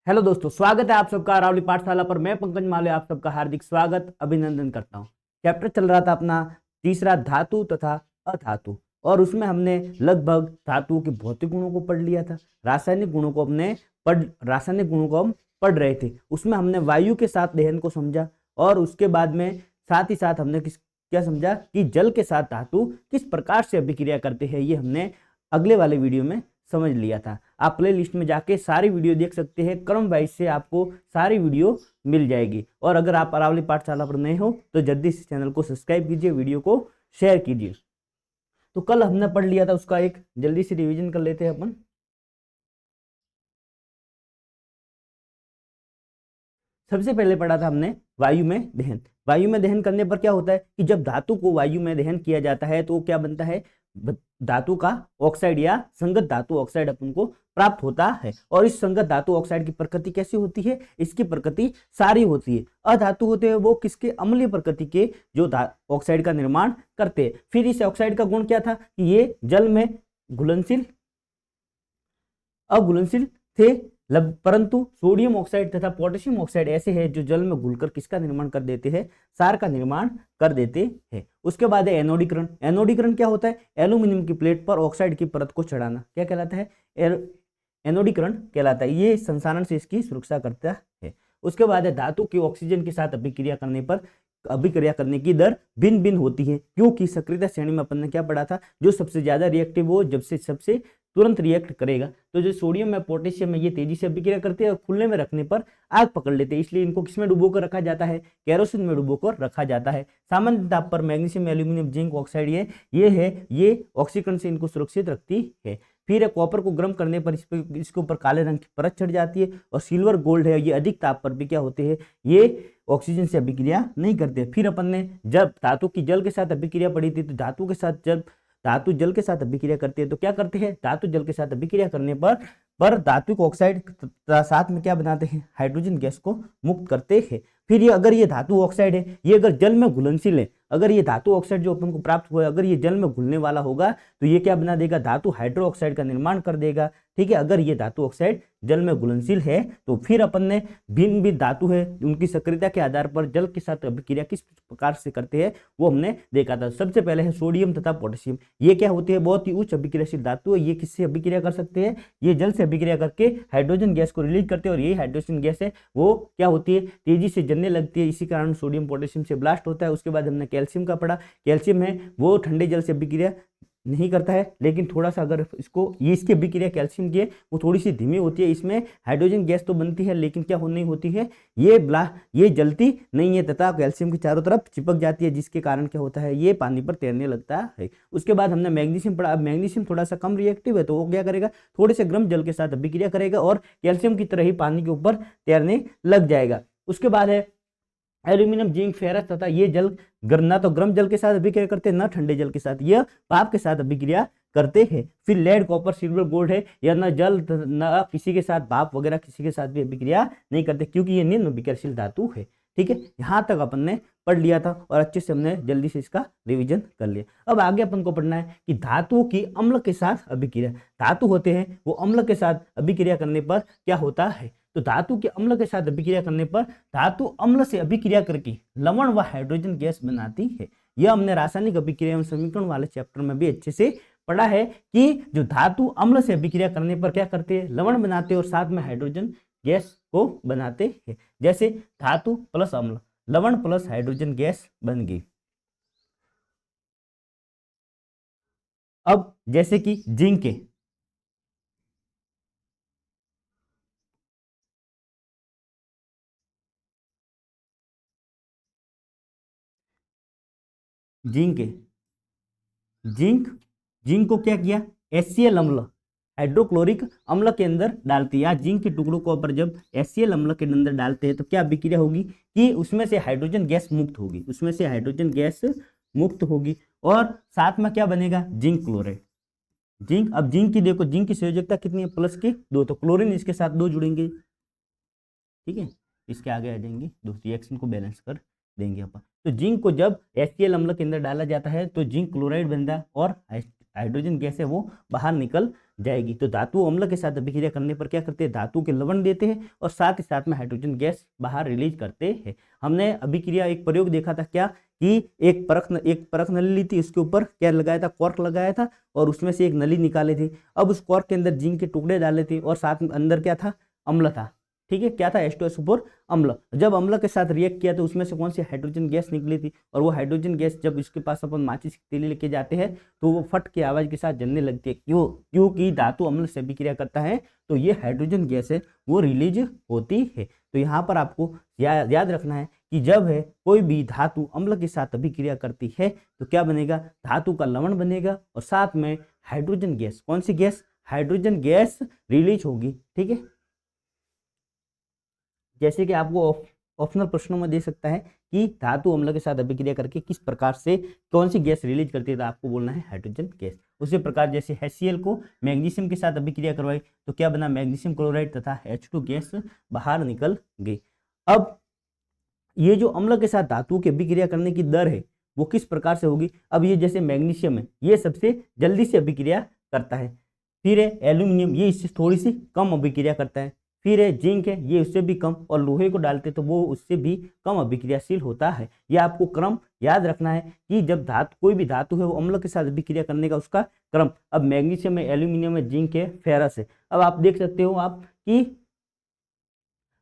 Hello दोस्तों, स्वागत है आप सबका अरावली पाठशाला पर। मैं पंकज मालवीय आप सबका हार्दिक स्वागत अभिनंदन करता हूं। चैप्टर चल रहा था अपना तीसरा, धातु तथा अधातु, और उसमें हमने लगभग धातुओं के भौतिक गुणों को पढ़ लिया था। रासायनिक गुणों को हम पढ़ रहे थे। उसमें हमने वायु के साथ दहन को समझा, और उसके बाद में साथ ही साथ हमने क्या समझा कि जल के साथ धातु किस प्रकार से अभिक्रिया करते हैं, ये हमने अगले वाले वीडियो में समझ लिया था। आप प्ले लिस्ट में जाके सारी वीडियो देख सकते हैं, क्रम वाइज से आपको सारी वीडियो मिल जाएगी। और अगर आप अरावली पाठशाला पर नए हो तो जल्दी से चैनल को सब्सक्राइब कीजिए, वीडियो को शेयर कीजिए। तो कल हमने पढ़ लिया था, उसका एक जल्दी से रिवीजन कर लेते हैं अपन। सबसे पहले पढ़ा था हमने वायु में दहन। वायु में दहन करने पर क्या होता है कि जब धातु को वायु में दहन किया जाता है तो क्या बनता है, धातु का ऑक्साइड या संगत धातु ऑक्साइड अपन को प्राप्त होता है। और इस संगत धातु ऑक्साइड की प्रकृति कैसी होती है, इसकी प्रकृति सारी होती है। अधातु होते हैं वो किसके, अम्लीय प्रकृति के, जो ऑक्साइड का निर्माण करते हैं। फिर इस ऑक्साइड का गुण क्या था कि ये जल में घुलनशील अघुलनशील थे, परंतु सोडियम ऑक्साइड तथा पोटेशियम ऑक्साइड ऐसे हैं जो जल में घुलकर किसका निर्माण कर देते हैं, सार का निर्माण कर देते हैं। उसके बाद है एनोडीकरण। एनोडीकरण क्या होता है, एल्यूमिनियम की प्लेट पर ऑक्साइड की परत को चढ़ाना, क्या कहलाता है, एनोडीकरण कहलाता है। ये संसारण से इसकी सुरक्षा करता है। उसके बाद है धातु की ऑक्सीजन के साथ अभिक्रिया करने की दर भिन्न भिन्न होती है, क्योंकि सक्रियता श्रेणी में अपन ने क्या पढ़ा था, जो सबसे ज्यादा रिएक्टिव हो जब से सबसे तुरंत रिएक्ट करेगा। तो जो सोडियम है, पोटेशियम है, ये तेजी से अभिक्रिया करते हैं और खुलने में रखने पर आग पकड़ लेते हैं। इसलिए इनको किसमें डुबो कर रखा जाता है, केरोसिन में डुबो कर रखा जाता है। सामान्य ताप पर मैग्नीशियम, एल्यूमिनियम, जिंक ऑक्साइड ये ऑक्सीकरण से इनको सुरक्षित रखती है। फिर कॉपर को गर्म करने पर इसके ऊपर काले रंग की परत चढ़ जाती है। और सिल्वर, गोल्ड है, ये अधिक ताप पर भी क्या होते हैं, ये ऑक्सीजन से अभिक्रिया नहीं करते। फिर अपन ने जब धातु की जल के साथ अभिक्रिया पढ़ी थी, तो धातु जल के साथ अभिक्रिया करती है तो क्या करते हैं, धातु जल के साथ अभिक्रिया करने पर धात्विक ऑक्साइड साथ में क्या बनाते हैं, हाइड्रोजन गैस को मुक्त करते हैं। फिर ये अगर ये धातु ऑक्साइड है, ये अगर जल में घुलनशील है, अगर ये धातु ऑक्साइड जो अपन को प्राप्त हुआ है, अगर ये जल में घुलने वाला होगा तो ये क्या बना देगा, धातु हाइड्रो ऑक्साइड का निर्माण कर देगा। ठीक है, अगर ये धातु ऑक्साइड जल में घुलनशील है तो फिर अपन ने भिन्न भिन्न धातु है उनकी सक्रियता के आधार पर जल के साथ अभिक्रिया किस प्रकार से करते हैं वो हमने देखा था। सबसे पहले है सोडियम तथा पोटेशियम। ये क्या होती है, बहुत ही उच्च अभिक्रियाशील धातु है। ये किससे अभिक्रिया कर सकते हैं, ये जल से अभिक्रिया करके हाइड्रोजन गैस को रिलीज करते हैं, और यही हाइड्रोजन गैस है वो क्या होती है, तेजी से जलने लगती है। इसी कारण सोडियम पोटेशियम से ब्लास्ट होता है। उसके बाद हमने कैल्शियम का पढ़ा। कैल्शियम है वो ठंडे जल से अभिक्रिया नहीं करता है, लेकिन थोड़ा सा अगर इसकी अभिक्रिया कैल्शियम की है वो थोड़ी सी धीमी होती है। इसमें हाइड्रोजन गैस तो बनती है, लेकिन क्या नहीं होती है, ये जलती नहीं है तथा कैल्शियम की चारों तरफ चिपक जाती है, जिसके कारण क्या होता है, ये पानी पर तैरने लगता है। उसके बाद हमने मैग्नीशियम पढ़ा। अब मैग्नीशियम थोड़ा सा कम रिएक्टिव है, तो वो क्या करेगा, थोड़े से गर्म जल के साथ अभिक्रिया करेगा और कैल्शियम की तरह ही पानी के ऊपर तैरने लग जाएगा। उसके बाद है एल्यूमिनियम, जिंक, फेरस तथा ये जल ना तो गर्म जल के साथ अभिक्रिया करते हैं ना ठंडे जल के साथ, यह भाप के साथ अभिक्रिया करते हैं। फिर लेड, कॉपर, सिल्वर, गोल्ड है, या ना जल ना किसी के साथ भाप वगैरह किसी के साथ भी अभिक्रिया नहीं करते, क्योंकि ये निम्न विक्रयशील धातु है। ठीक है, यहाँ तक अपन ने पढ़ लिया था और अच्छे से हमने जल्दी से इसका रिवीजन कर लिया। अब आगे अपन को पढ़ना है कि धातुओं की अम्ल के साथ अभिक्रिया। धातु होते हैं वो अम्ल के साथ अभिक्रिया करने पर क्या होता है, तो धातु के अम्ल के साथ अभिक्रिया करने पर धातु अम्ल से अभिक्रिया करके लवण व हाइड्रोजन गैस बनाती है। यह हमने रासायनिक अभिक्रिया एवं समीकरण वाले चैप्टर में भी अच्छे से पढ़ा है कि जो धातु अम्ल से अभिक्रिया करने पर क्या करते हैं, लवण बनाते हैं और साथ में हाइड्रोजन गैस को बनाते हैं। जैसे धातु प्लस अम्ल, लवण प्लस हाइड्रोजन गैस बन गई। अब जैसे कि जिंक है, जिंक है, जिंक जिंक को क्या किया, HCl अम्ल हाइड्रोक्लोरिक अम्ल के अंदर डालती है। जिंक के टुकड़ों को ऊपर जब HCl अम्ल के अंदर डालते हैं तो क्या अभिक्रिया होगी कि उसमें से हाइड्रोजन गैस मुक्त होगी, उसमें से हाइड्रोजन गैस मुक्त होगी और साथ में क्या बनेगा, जिंक क्लोराइड। जिंक, अब जिंक की देखो, जिंक की संयोजकता कितनी है, प्लस की 2, तो क्लोरीन इसके साथ 2 जुड़ेंगे। ठीक है, इसके आगे आ जाएंगे 2, रिएक्शन को बैलेंस कर देंगे अपन। तो जिंक को जब HCl अम्ल के अंदर डाला जाता है तो जिंक क्लोराइड बनता है और हाइड्रोजन गैस है वो बाहर निकल जाएगी। तो धातु अम्ल के साथ अभिक्रिया करने पर क्या करते हैं, धातु के लवण देते हैं और साथ ही साथ में हाइड्रोजन गैस बाहर रिलीज करते हैं। हमने अभिक्रिया एक प्रयोग देखा था क्या, कि एक परख नली ली थी, उसके ऊपर क्या लगाया था, कॉर्क लगाया था और उसमें से एक नली निकाले थे। अब उस कॉर्क के अंदर जिंक के टुकड़े डाले थे और साथ में अंदर क्या था, अम्ल था। ठीक है, क्या था, H2SO4 अम्ल। जब अम्ल के साथ रिएक्ट किया तो उसमें से कौन सी हाइड्रोजन गैस निकली थी, और वो हाइड्रोजन गैस जब इसके पास अपन माचिस की तीली लेके जाते हैं तो वो फट के आवाज के साथ जलने लगती है। क्यों, क्योंकि धातु अम्ल से अभिक्रिया करता है तो ये हाइड्रोजन गैस है वो रिलीज होती है। तो यहाँ पर आपको याद रखना है कि जब है कोई भी धातु अम्ल के साथ अभिक्रिया करती है तो क्या बनेगा, धातु का लवण बनेगा और साथ में हाइड्रोजन गैस, कौन सी गैस, हाइड्रोजन गैस रिलीज होगी। ठीक है, जैसे कि आपको ऑप्शनल प्रश्नों में दे सकता है कि धातु अम्ल के साथ अभिक्रिया करके किस प्रकार से कौन सी गैस रिलीज करती है, तो आपको बोलना है हाइड्रोजन गैस। उसी प्रकार जैसे HCl को मैग्नीशियम के साथ अभिक्रिया करवाई तो क्या बना, मैग्नीशियम क्लोराइड तथा H2 गैस बाहर निकल गई। अब ये जो अम्ल के साथ धातु की अभिक्रिया करने की दर है वो किस प्रकार से होगी। अब ये जैसे मैग्नीशियम है ये सबसे जल्दी से अभिक्रिया करता है, फिर है एल्यूमिनियम, ये इससे थोड़ी सी कम अभिक्रिया करता है, फिर है जिंक है ये उससे भी कम, और लोहे को डालते तो वो उससे भी कम अभिक्रियाशील होता है। ये आपको क्रम याद रखना है कि जब धातु कोई भी धातु है वो अम्ल के साथ अभिक्रिया करने का उसका क्रम। अब मैग्नीशियम है, एल्यूमिनियम है, जिंक है, फेरस है। अब आप देख सकते हो आप कि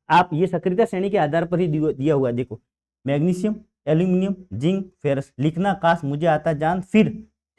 आप ये सक्रियता श्रेणी के आधार पर ही दिया हुआ है। देखो मैग्नीशियम, एल्यूमिनियम, जिंक, फेरस, लिखना काश मुझे आता जान फिर।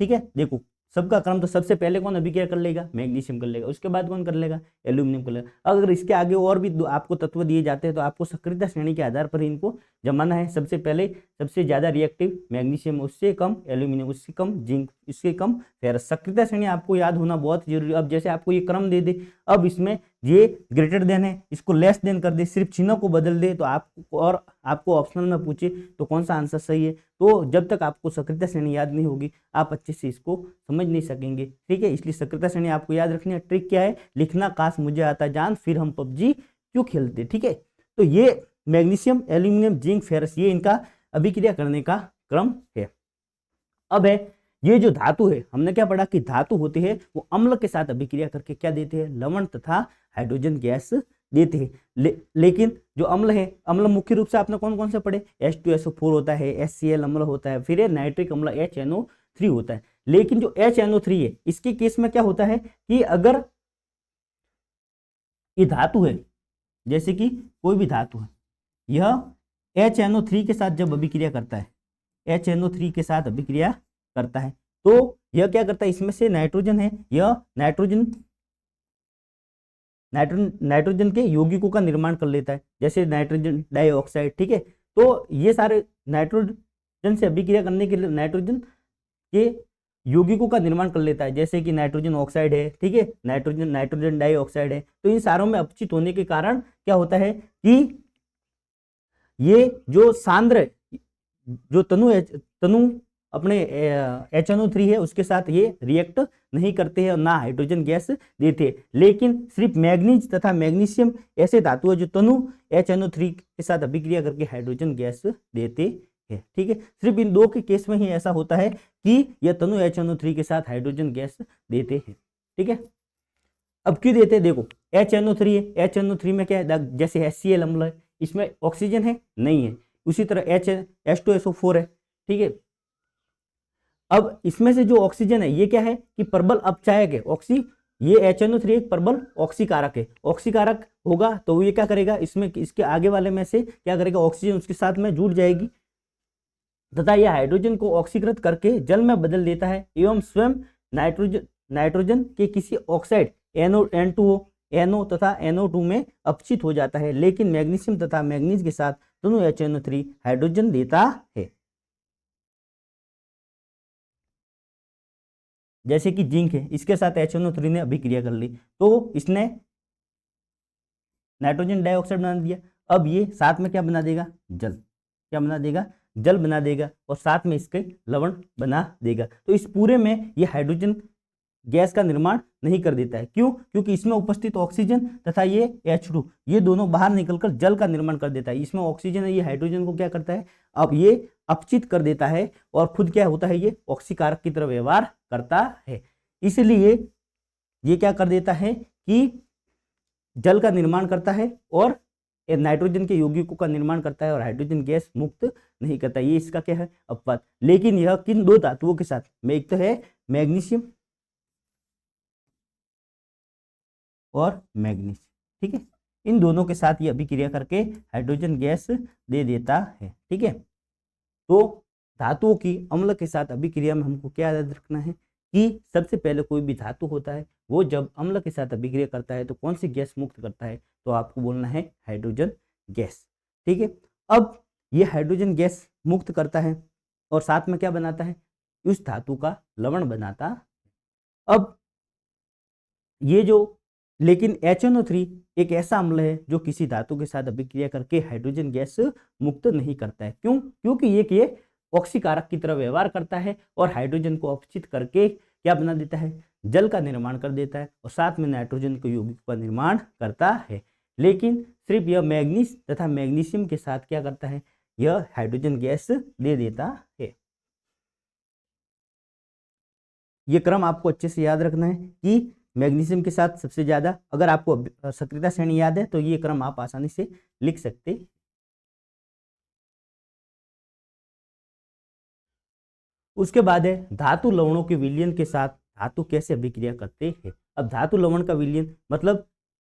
ठीक है, देखो सबका क्रम तो सबसे पहले कौन अभिक्रिया कर लेगा, मैग्नीशियम कर लेगा, उसके बाद कौन कर लेगा, एल्यूमिनियम कर लेगा। अगर इसके आगे और भी आपको तत्व दिए जाते हैं तो आपको सक्रियता श्रेणी के आधार पर ही इनको जमाना है। सबसे पहले सबसे ज्यादा रिएक्टिव मैग्नीशियम, उससे कम एल्यूमिनियम, उससे कम जिंक, इससे कम फेरस। सक्रियता श्रेणी आपको याद होना बहुत जरूरी है। अब जैसे आपको ये क्रम दे दे, अब इसमें ये ग्रेटर देन है इसको लेस देन कर दे, सिर्फ चिन्हों को बदल दे तो आपको ऑप्शनल में पूछे तो कौन सा आंसर सही है, तो जब तक आपको सक्रियता श्रेणी याद नहीं होगी आप अच्छे से इसको समझ नहीं सकेंगे। ठीक है, इसलिए सक्रियता श्रेणी आपको याद रखनी है। ट्रिक क्या है, लिखना काश मुझे आता जान फिर हम पबजी क्यों खेलते। ठीक है, तो ये मैग्नीशियम, एल्यूमिनियम, जिंक, फेरस ये इनका अभिक्रिया करने का क्रम है। अब है ये जो धातु है, हमने क्या पढ़ा कि धातु होते हैं वो अम्ल के साथ अभिक्रिया करके क्या देते हैं, लवण तथा हाइड्रोजन गैस देते हैं। लेकिन जो अम्ल है, अम्ल मुख्य रूप से आपने कौन कौन से पढ़े, H2SO4 होता है, HCl अम्ल होता है, फिर नाइट्रिक अम्ल HNO3 होता है। लेकिन जो HNO3 है इसके केस में क्या होता है कि अगर ये धातु है, जैसे कि कोई भी धातु है, यह HNO3 के साथ जब अभिक्रिया करता है, HNO3 के साथ अभिक्रिया करता है तो यह क्या करता है, इसमें से नाइट्रोजन है, यह नाइट्रोजन के यौगिकों का निर्माण कर लेता है, जैसे नाइट्रोजन डाइऑक्साइड। ठीक है, तो ये सारे नाइट्रोजन से अभिक्रिया करने के लिए नाइट्रोजन के यौगिकों का निर्माण कर लेता है, जैसे कि नाइट्रोजन ऑक्साइड है। ठीक है, नाइट्रोजन डाइऑक्साइड है। तो इन सारों में अपचित होने के कारण क्या होता है कि ये जो सांद्र जो तनु अपने HNO3 है उसके साथ ये रिएक्ट नहीं करते हैं और ना हाइड्रोजन गैस देते हैं। लेकिन सिर्फ मैग्नीज तथा मैग्नीशियम ऐसे धातु है जो तनु HNO3 के साथ अभिक्रिया करके हाइड्रोजन गैस देते हैं। ठीक है, सिर्फ इन दो के केस में ही ऐसा होता है कि यह तनु HNO3 के साथ हाइड्रोजन गैस देते हैं। ठीक है, अब क्यों देते हैं, देखो HNO3 है, HNO3 में क्या है, जैसे HCl अम्ल है, इसमें ऑक्सीजन है नहीं है, उसी तरह H2SO4 है। ठीक है, अब इसमें से जो ऑक्सीजन है ये क्या है कि प्रबल अपचायक है, ये HNO3 एक प्रबल ऑक्सीकारक है। ऑक्सीकारक होगा तो ये क्या करेगा, इसमें इसके आगे वाले में से क्या करेगा, ऑक्सीजन उसके साथ में जुड़ जाएगी तथा यह हाइड्रोजन को ऑक्सीकृत करके जल में बदल देता है एवं स्वयं नाइट्रोजन के किसी ऑक्साइड N2O, NO तथा NO2 में अपचित हो जाता है। लेकिन मैग्नीशियम तथा मैग्नीज के साथ दोनों HNO3 हाइड्रोजन देता है। जैसे कि जिंक है, इसके साथ HNO3 ने अभिक्रिया कर ली तो इसने नाइट्रोजन डाइऑक्साइड बना दिया। अब ये साथ में क्या बना देगा, जल, क्या बना देगा, जल बना देगा और साथ में इसके लवण बना देगा। तो इस पूरे में ये हाइड्रोजन गैस का निर्माण नहीं कर देता है। क्यों, क्योंकि इसमें उपस्थित ऑक्सीजन तथा ये H2 ये दोनों बाहर निकलकर जल का निर्माण कर देता है। इसमें ऑक्सीजन है, ये हाइड्रोजन को क्या करता है, अब ये अपचित कर देता है और खुद क्या होता है, ये ऑक्सीकारक की तरह व्यवहार करता है। इसलिए ये क्या कर देता है कि जल का निर्माण करता है और नाइट्रोजन के यौगिकों का निर्माण करता है और हाइड्रोजन गैस मुक्त नहीं करता। ये इसका क्या है, अपवाद। लेकिन यह किन दो धातुओं के साथ में, एक तो है मैग्नीशियम और मैग्नीज, ठीक है, इन दोनों के साथ ये अभिक्रिया करके हाइड्रोजन गैस दे देता है, ठीक है। तो धातुओं की अम्ल के साथ अभिक्रिया में हमको क्या याद रखना है कि सबसे पहले कोई भी धातु होता है वो जब अम्ल के साथ अभिक्रिया करता है तो कौन सी गैस मुक्त करता है, तो आपको बोलना है हाइड्रोजन गैस, ठीक है। अब ये हाइड्रोजन गैस मुक्त करता है और साथ में क्या बनाता है, उस धातु का लवण बनाता है। अब ये जो, लेकिन HNO3 एक ऐसा अम्ल है जो किसी धातु के साथ अभिक्रिया करके हाइड्रोजन गैस मुक्त नहीं करता है। क्यों? क्योंकि ये ऑक्सीकारक की तरह व्यवहार करता है और हाइड्रोजन को अपचित करके क्या बना देता है, जल का निर्माण कर देता है और साथ में नाइट्रोजन के यौगिक का निर्माण करता है। लेकिन सिर्फ यह मैग्नीज तथा मैग्नीशियम के साथ क्या करता है, यह हाइड्रोजन गैस दे देता है। ये क्रम आपको अच्छे से याद रखना है कि मैग्नीशियम के साथ सबसे ज्यादा, अगर आपको सक्रियता श्रेणी याद है तो ये क्रम आप आसानी से लिख सकते हैं। उसके बाद है धातु लवणों के विलयन के साथ धातु कैसे अभिक्रिया करते हैं। अब धातु लवण का विलयन मतलब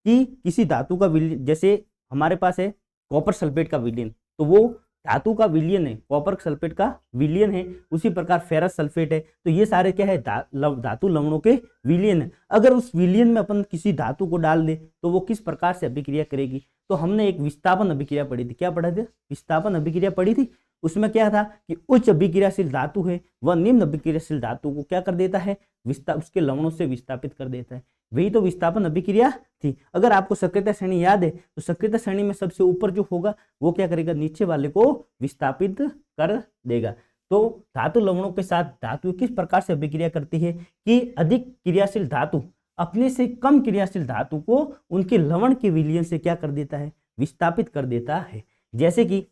कि किसी धातु का विलयन, जैसे हमारे पास है कॉपर सल्फेट का विलयन, तो वो धातु का विलयन है, कॉपर सल्फेट का विलयन है। उसी प्रकार फेरस सल्फेट है, तो ये सारे क्या है, धातु लवणों के विलयन है। अगर उस विलयन में अपन किसी धातु को डाल दे तो वो किस प्रकार से अभिक्रिया करेगी, तो हमने एक विस्थापन अभिक्रिया पढ़ी थी। क्या पढ़ा था? विस्थापन अभिक्रिया पढ़ी थी। उसमें क्या था कि उच्च अभिक्रियाशील धातु है वह निम्न अभिक्रियाशील धातु को क्या कर देता है, उसके लवणों से विस्थापित कर देता है। वही तो विस्थापन अभिक्रिया थी। अगर आपको सक्रियता श्रेणी याद है तो सक्रियता श्रेणी में सबसे ऊपर जो होगा वो क्या करेगा, नीचे वाले को विस्थापित कर देगा। तो धातु लवणों के साथ धातु किस प्रकार से अभिक्रिया करती है कि अधिक क्रियाशील धातु अपने से कम क्रियाशील धातु को उनके लवण के विलयन से क्या कर देता है, विस्थापित कर देता है। जैसे कि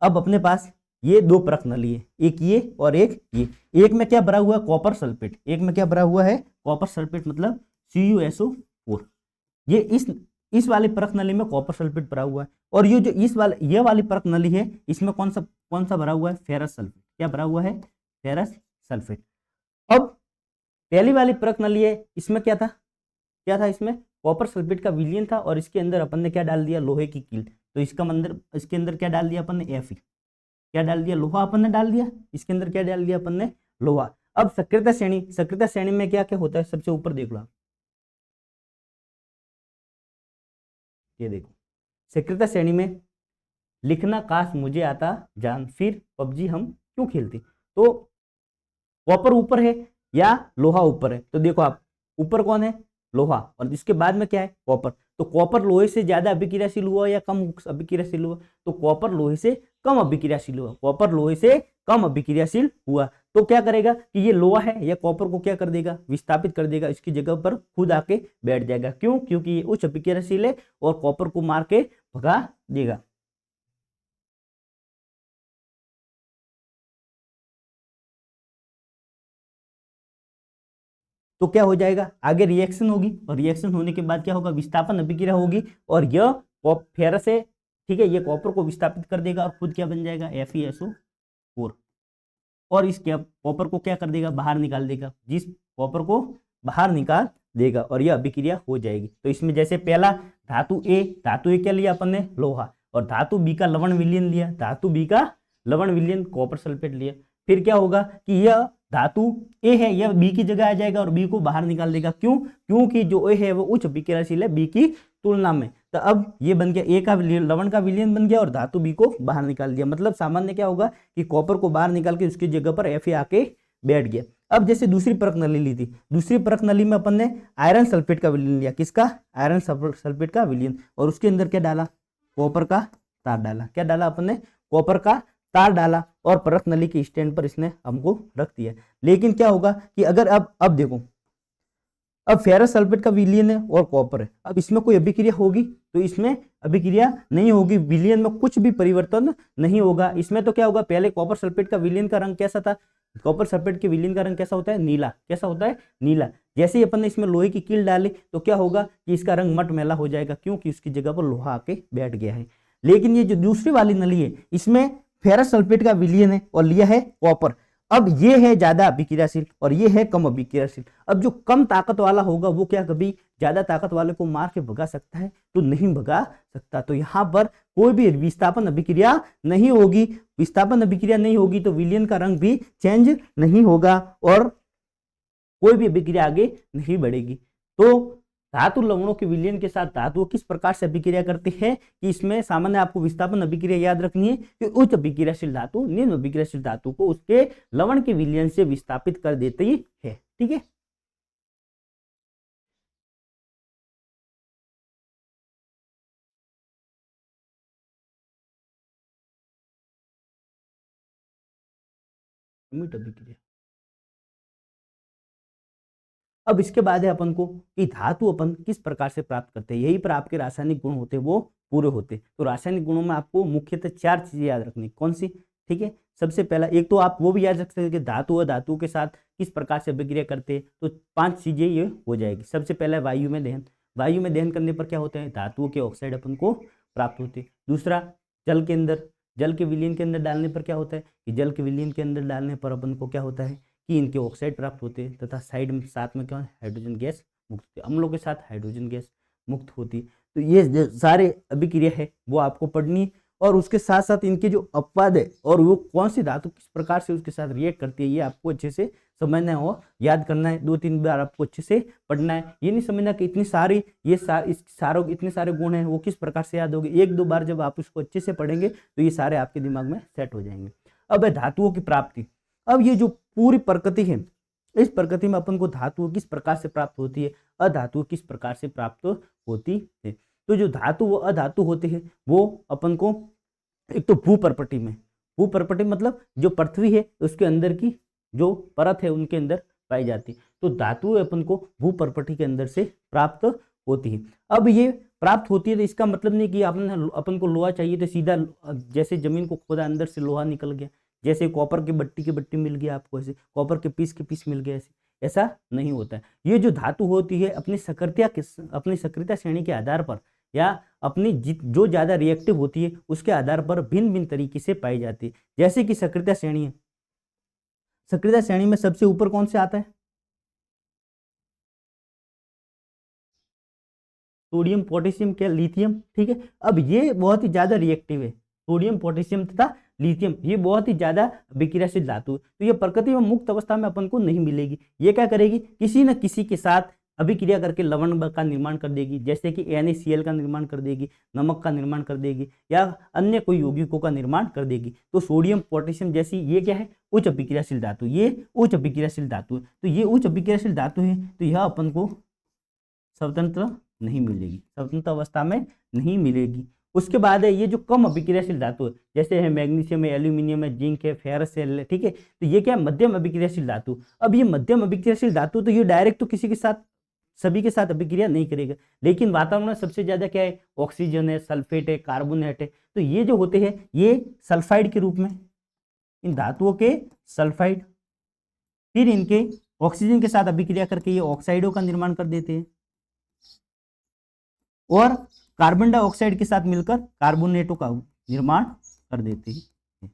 अब अपने पास ये दो परख नली है, एक ये और एक ये। एक में क्या भरा हुआ है, कॉपर सल्फेट। एक में क्या भरा हुआ है, कॉपर सल्फेट मतलब CuSO4। ये इस वाली परख नली में कॉपर सल्फेट भरा हुआ है और ये जो ये वाली परख नली है इसमें कौन सा भरा हुआ है, फेरस सल्फेट। क्या भरा हुआ है, फेरस सल्फेट। अब पहली वाली परख नली है, इसमें क्या था, इसमें कॉपर सल्फेट का विलयन था और इसके अंदर अपन ने क्या डाल दिया, लोहे की कील। तो इसके अंदर क्या डाल दिया अपन ने, Fe। क्या डाल दिया, लोहा अपन ने डाल दिया। इसके अंदर क्या डाल दिया अपन ने, लोहा। अब सक्रियता श्रेणी में क्या क्या होता है, सबसे ऊपर देख लो, ये देखो सक्रियता श्रेणी में लिखना काश मुझे आता जान, फिर PUBG हम क्यों खेलते। तो कॉपर ऊपर है या लोहा ऊपर है, तो देखो आप ऊपर कौन है, लोहा, और इसके बाद में क्या है, कॉपर। तो कॉपर लोहे से ज्यादा अभिक्रियाशील हुआ या कम अभिक्रियाशील हुआ, तो कॉपर लोहे से कम अभिक्रियाशील हुआ। कॉपर लोहे से कम अभिक्रियाशील हुआ तो क्या करेगा कि ये लोहा है, या कॉपर को क्या कर देगा, विस्थापित कर देगा, इसकी जगह पर खुद आके बैठ जाएगा। क्यों? क्योंकि ये उच्च अभिक्रियाशील है और कॉपर को मार के भगा देगा। तो क्या हो जाएगा, आगे रिएक्शन होगी और रिएक्शन होने के बाद क्या होगा, विस्थापन अभिक्रिया होगी और यह फेरस है, ठीक है, ये कॉपर को विस्थापित कर देगा और खुद क्या बन जाएगा, FeSO4। और इस कॉपर को क्या कर देगा, बाहर निकाल देगा, जिस कॉपर को बाहर निकाल देगा और यह अभिक्रिया हो जाएगी। तो इसमें जैसे पहला धातु ए क्या लिया अपन ने, लोहा, और धातु बी का लवण विलयन लिया, धातु बी का लवण विलयन कॉपर सल्फेट लिया। फिर क्या होगा कि यह धातु ए है, यह बी की जगह आ जाएगा और बी को बाहर निकाल देगा। क्यों? क्योंकि जो ए है वो उच्च अभिक्रियाशील है बी की तुलना में। तो अब ये बन गया, ए का लवण का विलयन बन गया और धातु बी को बाहर निकाल दिया। मतलब सामान्य क्या होगा कि कॉपर को बाहर निकाल के उसकी जगह पर Fe आके बैठ गया। अब जैसे दूसरी परख नली ली थी, दूसरी परख नली में अपन ने आयरन सल्फेट का विलयन लिया। किसका? आयरन सल्फेट का विलयन, और उसके अंदर क्या डाला, कॉपर का तार डाला। क्या डाला अपन ने, कॉपर का तार डाला और परख नली के स्टैंड पर इसने हमको रख दिया। लेकिन क्या होगा कि अगर अब देखो, अब फेरस सल्फेट का विलयन है और कॉपर है, अब इसमें कोई अभिक्रिया होगी, तो इसमें अभिक्रिया नहीं होगी, विलयन में कुछ भी परिवर्तन नहीं होगा। इसमें तो क्या होगा, पहले कॉपर सल्फेट का विलयन का रंग कैसा था, कॉपर सल्फेट के विलीन का रंग कैसा होता है? नीला। कैसा होता है? नीला। जैसे ही अपन ने इसमें लोहे की कील डाली तो क्या होगा कि इसका रंग मटमैला हो जाएगा, क्योंकि उसकी जगह पर लोहा आके बैठ गया है। लेकिन ये जो दूसरी वाली नली है इसमें फेरस सल्फेट का विलीन है और लिया है कॉपर। अब ये है ज्यादा अभिक्रियाशील और ये है कम अभिक्रियाशील। अब जो कम ताकत वाला होगा वो क्या कभी ज्यादा ताकत वाले को मार के भगा सकता है? तो नहीं भगा सकता। तो यहाँ पर कोई भी विस्थापन अभिक्रिया नहीं होगी। विस्थापन अभिक्रिया नहीं होगी तो विलयन का रंग भी चेंज नहीं होगा और कोई भी अभिक्रिया आगे नहीं बढ़ेगी। तो धातु लवणों के विलयन के साथ धातु किस प्रकार से अभिक्रिया करती है कि इसमें सामान्य आपको विस्थापन अभिक्रिया याद रखनी है कि उच्च अभिक्रियाशील धातु निम्न अभिक्रियाशील धातु को उसके लवण के विलयन से विस्थापित कर देती है। ठीक है। अभिक्रिया। अब इसके बाद है अपन को कि धातु अपन किस प्रकार से प्राप्त करते हैं। यही पर आपके रासायनिक गुण होते हैं वो पूरे होते। तो रासायनिक गुणों में आपको मुख्यतः 4 चीजें याद रखनी। कौन सी? ठीक है। सबसे पहला एक तो आप वो भी याद रख सकते हैं कि धातु और धातु के साथ किस प्रकार से अभिक्रिया करते हैं। तो 5 चीजें ये हो जाएगी। सबसे पहला वायु में दहन। वायु में दहन करने पर क्या होता है? धातुओं के ऑक्साइड अपन को प्राप्त होते हैं। दूसरा, जल के अंदर, जल के विलयन के अंदर डालने पर क्या होता है कि जल के विलयन के अंदर डालने पर अपन को क्या होता है कि इनके ऑक्साइड प्राप्त होते हैं तथा साइड में साथ में क्या हाइड्रोजन गैस मुक्त होती है। अम्लों के साथ हाइड्रोजन गैस मुक्त होती है। तो ये सारे अभिक्रिया है वो आपको पढ़नी है और उसके साथ साथ इनके जो अपवाद है और वो कौन सी धातु किस प्रकार से उसके साथ रिएक्ट करती है ये आपको अच्छे से समझना है और याद करना है। 2-3 बार आपको अच्छे से पढ़ना है। ये नहीं समझना कि इतनी सारी इस सारों इतने सारे गुण हैं वो किस प्रकार से याद होंगे। 1-2 बार जब आप इसको अच्छे से पढ़ेंगे तो ये सारे आपके दिमाग में सेट हो जाएंगे। अब है धातुओं की प्राप्ति। अब ये जो पूरी प्रकृति है इस प्रकृति में अपन को धातु किस प्रकार से प्राप्त होती है, अधातु किस प्रकार से प्राप्त होती है। तो जो धातु व अधातु होते हैं वो अपन को एक तो भू प्रॉपर्टी में, भू प्रॉपर्टी मतलब जो पृथ्वी है उसके अंदर की जो परत है उनके अंदर पाई जाती है। तो धातु अपन को भू प्रॉपर्टी के अंदर से प्राप्त होती है। अब ये प्राप्त होती है तो इसका मतलब नहीं कि अपन को लोहा चाहिए तो सीधा जैसे जमीन को खोदा अंदर से लोहा निकल गया, जैसे कॉपर की बट्टी मिल गया आपको, ऐसे कॉपर के पीस मिल गया, ऐसा नहीं होता है। ये जो धातु होती है अपनी सक्रियता श्रेणी के आधार पर या अपनी जो ज्यादा रिएक्टिव होती है उसके आधार पर भिन्न भिन्न तरीके से पाई जाती है। जैसे कि सक्रियता श्रेणी है, सक्रियता श्रेणी में सबसे ऊपर कौन से आता है? सोडियम, पोटेशियम, क्या लिथियम। ठीक है। अब ये बहुत ही ज्यादा रिएक्टिव है, सोडियम, पोटेशियम तथा लिथियम, ये बहुत ही ज्यादा अभिक्रियाशील धातु है। तो ये प्रकृति में मुक्त अवस्था में अपन को नहीं मिलेगी। ये क्या करेगी? किसी न किसी के साथ अभिक्रिया करके लवण का निर्माण कर देगी, जैसे कि NaCl का निर्माण कर देगी, नमक का निर्माण कर देगी या अन्य कोई यौगिकों का निर्माण कर देगी। तो सोडियम, पोटेशियम जैसी ये क्या है? उच्च अभिक्रियाशील धातु। ये उच्च अभिक्रियाशील धातु है। तो ये उच्च अभिक्रियाशील धातु है तो यह अपन को स्वतंत्र नहीं मिलेगी, स्वतंत्र अवस्था में नहीं मिलेगी। उसके बाद है ये जो कम अभिक्रियाशील धातु है, जैसे है मैग्नीशियम है, एल्यूमिनियम है, जिंक है, फेरस है। ठीक है। तो ये क्या है? मध्यम अभिक्रियाशील धातु। अब ये मध्यम अभिक्रियाशील धातु तो ये डायरेक्ट तो किसी के साथ सभी के साथ अभिक्रिया नहीं करेगा, लेकिन वातावरण में सबसे ज्यादा क्या है? ऑक्सीजन है, सल्फेट है, कार्बोनेट है। तो ये जो होते हैं ये सल्फाइड के रूप में, इन धातुओं के सल्फाइड, फिर इनके ऑक्सीजन के साथ अभिक्रिया करके ये ऑक्साइडों का निर्माण कर देते हैं और कार्बन डाइऑक्साइड के साथ मिलकर कार्बोनेटों का निर्माण कर देते हैं।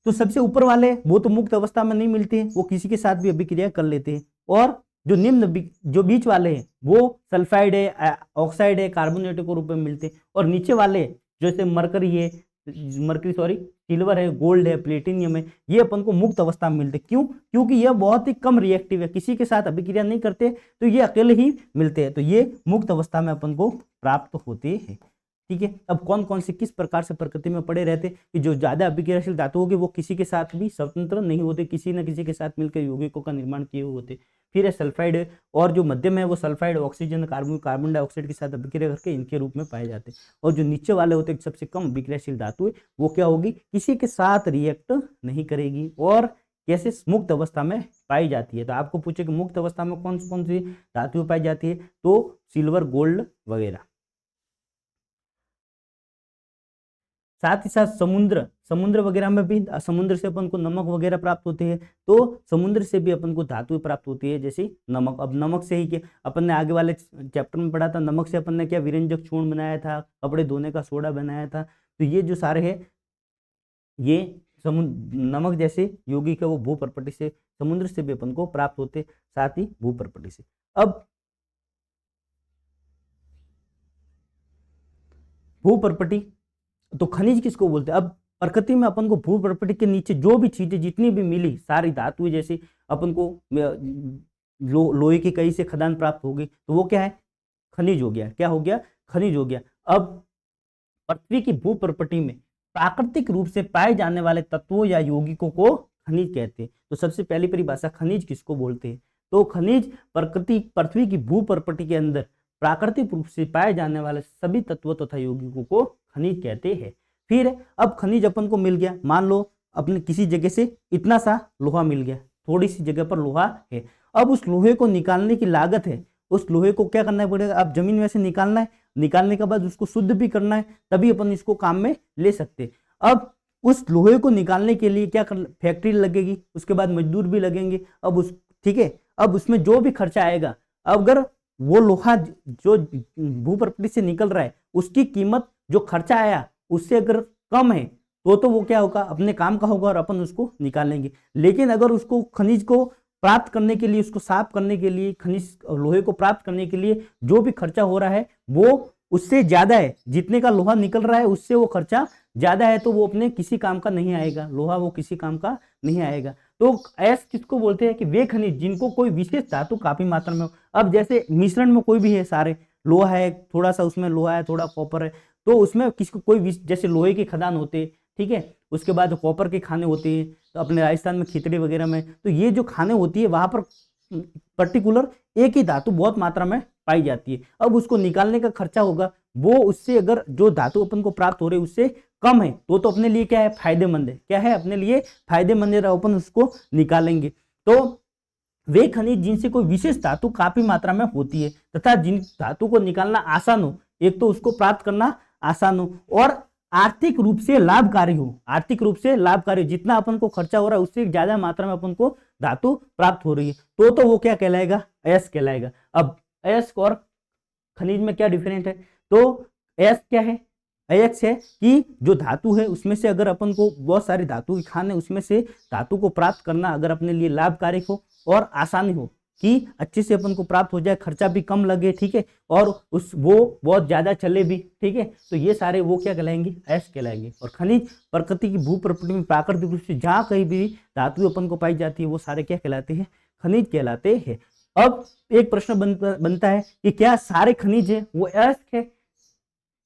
तो सबसे ऊपर वाले वो तो मुक्त अवस्था में नहीं मिलते हैं, वो किसी के साथ भी अभिक्रिया कर लेते हैं। और जो जो बीच वाले हैं वो सल्फाइड है, ऑक्साइड है, कार्बोनेटों के रूप में मिलते हैं। और नीचे वाले जैसे सिल्वर है, गोल्ड है, प्लेटिनियम है, ये अपन को मुक्त अवस्था में मिलते। क्यों? क्योंकि ये बहुत ही कम रिएक्टिव है, किसी के साथ अभिक्रिया नहीं करते, तो ये अकेले ही मिलते हैं। तो ये मुक्त अवस्था में अपन को प्राप्त होते हैं। ठीक है। अब कौन कौन से किस प्रकार से प्रकृति में पड़े रहते कि जो ज्यादा अभिक्रियाशील धातु होगी वो किसी के साथ भी स्वतंत्र नहीं होते, किसी न किसी के साथ मिलकर यौगिकों का निर्माण किए हुए होते। फिर है सल्फाइड है, और जो मध्यम है वो सल्फाइड, ऑक्सीजन, कार्बन डाइऑक्साइड के साथ अभिक्रिया करके इनके रूप में पाए जाते हैं। और जो नीचे वाले होते हैं सबसे कम अभिक्रियाशील धातु है वो क्या होगी? किसी के साथ रिएक्ट नहीं करेगी और कैसे? मुक्त अवस्था में पाई जाती है। तो आपको पूछे कि मुक्त अवस्था में कौन कौन सी धातुएं पाई जाती है, तो सिल्वर, गोल्ड वगैरह। साथ ही साथ समुद्र वगैरह में भी, समुद्र से अपन को नमक वगैरह प्राप्त होते हैं, तो समुद्र से भी अपन को धातु प्राप्त होती है, जैसे नमक। अब नमक से ही अपन ने आगे वाले चैप्टर में पढ़ा था, नमक से अपन ने क्या विरंजक चूर्ण बनाया था, कपड़े धोने का सोडा बनाया था। तो ये जो सारे है, ये समुद्र नमक जैसे यौगिक है वो भू प्रपर्टी से, समुद्र से भी अपन को प्राप्त होते, साथ ही भू प्रपर्टी से। अब भू प्रपर्टी, तो खनिज किसको बोलते हैं? अब प्रकृति में अपन को भू प्रपर्टी के नीचे जो भी चीजें जितनी भी मिली, सारी धातुएं, जैसे अपन को लोहे की कई से खदान प्राप्त हो गई, तो वो क्या है? खनिज हो गया। क्या हो गया? खनिज हो गया। अब पृथ्वी की भू प्रपर्टी में प्राकृतिक रूप से पाए जाने वाले तत्वों या यौगिकों को खनिज कहते हैं। तो सबसे पहली परिभाषा, खनिज किसको बोलते हैं? तो खनिज पृथ्वी की भू प्रपर्टी के अंदर प्राकृतिक रूप से पाए जाने वाले सभी तत्वों तथा यौगिकों को खनिज कहते हैं। फिर अब खनिज अपन को मिल गया, मान लो अपने किसी जगह से इतना सा लोहा मिल गया, थोड़ी सी जगह पर लोहा है। अब उस लोहे को निकालने की लागत है, उस लोहे को क्या करना पड़ेगा? अब जमीन में से निकालना है, निकालने के बाद उसको शुद्ध भी करना है, तभी अपन इसको काम में ले सकते। अब उस लोहे को निकालने के लिए क्या कर, फैक्ट्री लगेगी, उसके बाद मजदूर भी लगेंगे। अब उस ठीक है, अब उसमें जो भी खर्चा आएगा, अगर वो लोहा जो भू प्रकृति से निकल रहा है उसकी कीमत जो खर्चा आया उससे अगर कम है तो वो क्या होगा? अपने काम का होगा और अपन उसको निकालेंगे। लेकिन अगर उसको खनिज को प्राप्त करने के लिए, उसको साफ करने के लिए, खनिज लोहे को प्राप्त करने के लिए जो भी खर्चा हो रहा है वो उससे ज्यादा है, जितने का लोहा निकल रहा है उससे वो खर्चा ज्यादा है, तो वो अपने किसी काम का नहीं आएगा, लोहा वो किसी काम का नहीं आएगा। तो ऐस किसको बोलते हैं? कि वे खनिज जिनको कोई विशेष धातु काफी मात्रा में हो। अब जैसे मिश्रण में कोई भी है, सारे लोहा है, थोड़ा सा उसमें लोहा है, थोड़ा कॉपर है, तो उसमें किसको कोई जैसे लोहे के खदान होते, ठीक है, उसके बाद कॉपर के खाने होते हैं, तो अपने राजस्थान में खिचड़ी वगैरह में, तो ये जो खाने होती है वहां पर पर्टिकुलर एक ही धातु बहुत मात्रा में पाई जाती है। अब उसको निकालने का खर्चा होगा, वो उससे अगर जो धातु अपन को प्राप्त हो रही है उससे कम है तो अपने लिए क्या है? फायदेमंद है। क्या है? अपने लिए फायदेमंद है, अपन उसको निकालेंगे। तो वे खनिज जिनसे कोई विशेष धातु काफी मात्रा में होती है तथा जिन धातु को निकालना आसान हो, एक तो उसको प्राप्त करना आसान हो और आर्थिक रूप से लाभकारी हो। आर्थिक रूप से लाभकारी, जितना अपन को खर्चा हो रहा है उससे ज्यादा मात्रा में अपन को धातु प्राप्त हो रही है तो वो क्या कहलाएगा? अयस्क कहलाएगा। अब अयस्क और खनिज में क्या डिफरेंट है? तो अयस्क क्या है? अयस्क है कि जो धातु है उसमें से अगर अपन को बहुत सारी धातु की खान है, उसमें से धातु को प्राप्त करना अगर अपने लिए लाभकारी हो और आसानी हो कि अच्छे से अपन को प्राप्त हो जाए, खर्चा भी कम लगे, ठीक है, और वो बहुत ज्यादा चले भी, ठीक है, तो ये सारे वो क्या कहलाएंगे? अयस्क कहलाएंगे। और खनिज प्रकृति की भू प्रकृति में प्राकृतिक रूप से जहाँ कहीं भी धातु अपन को पाई जाती है वो सारे क्या कहलाते हैं? खनिज कहलाते हैं। अब एक प्रश्न बनता है कि क्या सारे खनिज है वो अयस्क है?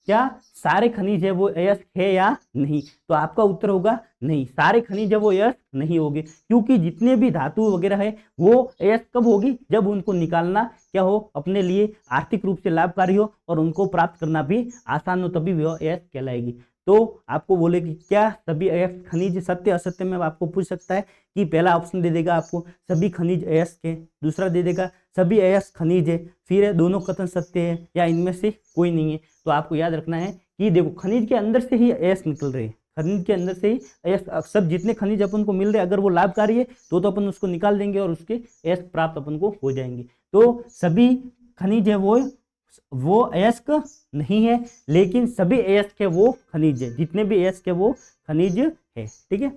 क्या सारे खनिज है वो अयस्क है या नहीं? तो आपका उत्तर होगा नहीं, सारे खनिज है वो अयस्क नहीं होंगे, क्योंकि जितने भी धातु वगैरह है वो अयस्क कब होगी? जब उनको निकालना क्या हो? अपने लिए आर्थिक रूप से लाभकारी हो और उनको प्राप्त करना भी आसान हो, तभी वह अयस्क कहलाएगी। तो आपको बोले कि क्या सभी अयस्क खनिज? सत्य असत्य में आपको पूछ सकता है कि पहला ऑप्शन दे देगा आपको सभी खनिज अयस्क है, दूसरा दे देगा सभी अयस्क खनिज है, फिर है दोनों कथन सत्य है या इनमें से कोई नहीं है। तो आपको याद रखना है कि देखो खनिज के अंदर से ही अयस्क निकल रहे हैं, खनिज के अंदर से ही अयस्क, सब जितने खनिज अपन को मिल रहे हैं अगर वो लाभकारी है तो अपन उसको निकाल देंगे और उसके अयस्क प्राप्त अपन को हो जाएंगे। तो सभी खनिज है वो अयस्क नहीं है, लेकिन सभी अयस्क है वो खनिज है, जितने भी अयस्क है वो खनिज है, ठीक है।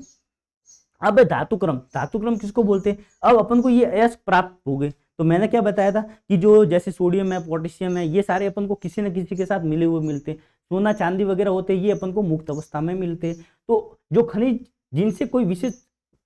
अब धातुक्रम, धातुक्रम किसको बोलते हैं? अब अपन को ये अयस्क प्राप्त हो गए, तो मैंने क्या बताया था कि जो जैसे सोडियम है, पोटेशियम है, ये सारे अपन को किसी न किसी के साथ मिले हुए मिलते हैं। सोना चांदी वगैरह होते हैं ये अपन को मुक्त अवस्था में मिलते हैं। तो जो खनिज जिनसे कोई विशेष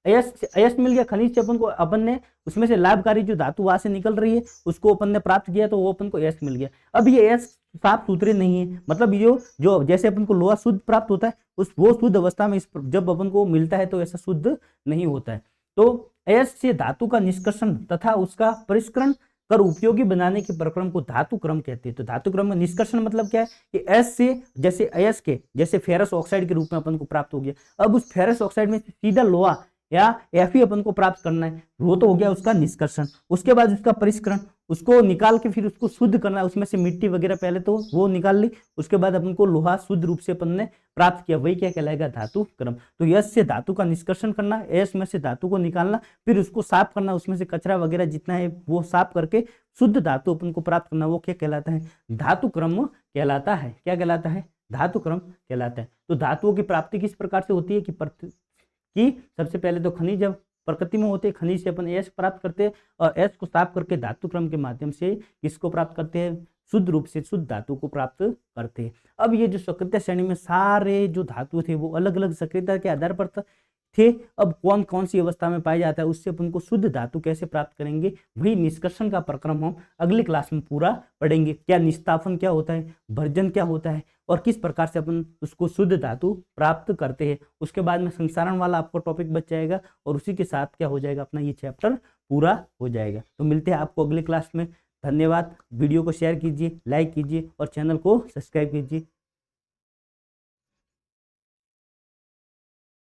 अयस्क मिल गया, खनिज से अपन ने उसमें से लाभकारी जो धातु वहां से निकल रही है उसको अपन ने प्राप्त किया तो वो अपन को अयस्क मिल गया। अब ये अयस्क साफ सुथरे नहीं है, मतलब ये जो जैसे अपन को लोहा शुद्ध प्राप्त होता है वो शुद्ध अवस्था में जब अपन को मिलता है तो ऐसा शुद्ध नहीं होता है। तो अयस्क से धातु का निष्कर्षण तथा उसका परिष्करण कर उपयोगी बनाने के प्रक्रम को धातु क्रम कहते हैं। तो धातु क्रम में निष्कर्षण मतलब क्या है कि अयस्क से जैसे अयस्क के जैसे फेरस ऑक्साइड के रूप में अपन को प्राप्त हो गया, अब उस फेरस ऑक्साइड में सीधा लोहा या Fe अपन को प्राप्त करना है, वो तो हो गया उसका निष्कर्षण। उसके बाद उसका परिष्करण, उसको निकाल के फिर उसको शुद्ध करना है, उसमें से मिट्टी वगैरह पहले तो वो निकाल ली, उसके बाद अपन को लोहा शुद्ध रूप से अपन ने प्राप्त किया, वही क्या कहलाएगा, धातु क्रम। तो यश से धातु का निष्कर्षण करना, एस में से धातु को निकालना, फिर उसको साफ करना, उसमें से कचरा वगैरह जितना है वो साफ करके शुद्ध धातु अपन को प्राप्त करना, वो क्या कहलाता है, धातु क्रम कहलाता है। क्या कहलाता है, धातु क्रम कहलाता है। तो धातुओं की प्राप्ति किस प्रकार से होती है कि सबसे पहले तो खनिज जब प्रकृति में होते हैं, खनिज से अपन एस प्राप्त करते हैं, और एस को साफ करके धातु क्रम के माध्यम से किसको प्राप्त करते हैं, शुद्ध रूप से शुद्ध धातु को प्राप्त करते हैं। अब ये जो सक्रियता श्रेणी में सारे जो धातु थे वो अलग अलग सक्रियता के आधार पर थे, अब कौन कौन सी अवस्था में पाया जाता है, उससे अपन को शुद्ध धातु कैसे प्राप्त करेंगे, वही निष्कर्षण का प्रक्रम हम अगली क्लास में पूरा पढ़ेंगे। क्या निस्तापन क्या होता है, भर्जन क्या होता है, और किस प्रकार से अपन उसको शुद्ध धातु प्राप्त करते हैं। उसके बाद में संसारण वाला आपको टॉपिक बच जाएगा, और उसी के साथ क्या हो जाएगा, अपना ये चैप्टर पूरा हो जाएगा। तो मिलते हैं आपको अगली क्लास में। धन्यवाद। वीडियो को शेयर कीजिए, लाइक कीजिए और चैनल को सब्सक्राइब कीजिए।